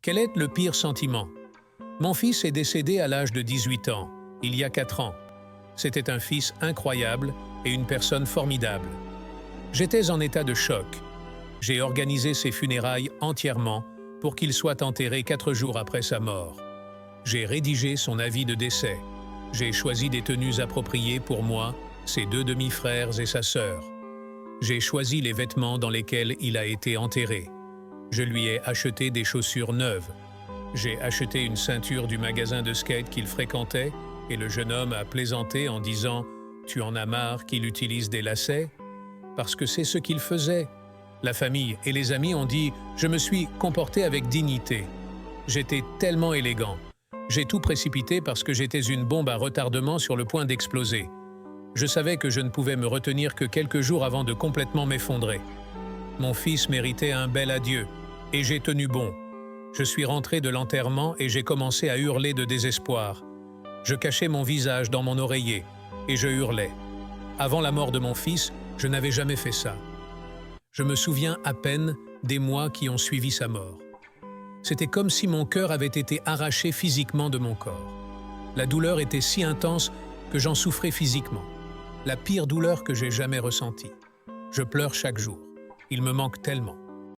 Quel est le pire sentiment? Mon fils est décédé à l'âge de 18 ans, il y a 4 ans. C'était un fils incroyable et une personne formidable. J'étais en état de choc. J'ai organisé ses funérailles entièrement pour qu'il soit enterré 4 jours après sa mort. J'ai rédigé son avis de décès. J'ai choisi des tenues appropriées pour moi, ses 2 demi-frères et sa sœur. J'ai choisi les vêtements dans lesquels il a été enterré. Je lui ai acheté des chaussures neuves. J'ai acheté une ceinture du magasin de skate qu'il fréquentait et le jeune homme a plaisanté en disant « Tu en as marre qu'il utilise des lacets ?» Parce que c'est ce qu'il faisait. La famille et les amis ont dit « Je me suis comporté avec dignité. J'étais tellement élégant. J'ai tout précipité parce que j'étais une bombe à retardement sur le point d'exploser. Je savais que je ne pouvais me retenir que quelques jours avant de complètement m'effondrer. Mon fils méritait un bel adieu, et j'ai tenu bon. Je suis rentré de l'enterrement et j'ai commencé à hurler de désespoir. Je cachais mon visage dans mon oreiller, et je hurlais. Avant la mort de mon fils, je n'avais jamais fait ça. Je me souviens à peine des mois qui ont suivi sa mort. C'était comme si mon cœur avait été arraché physiquement de mon corps. La douleur était si intense que j'en souffrais physiquement. La pire douleur que j'ai jamais ressentie. Je pleure chaque jour. Il me manque tellement.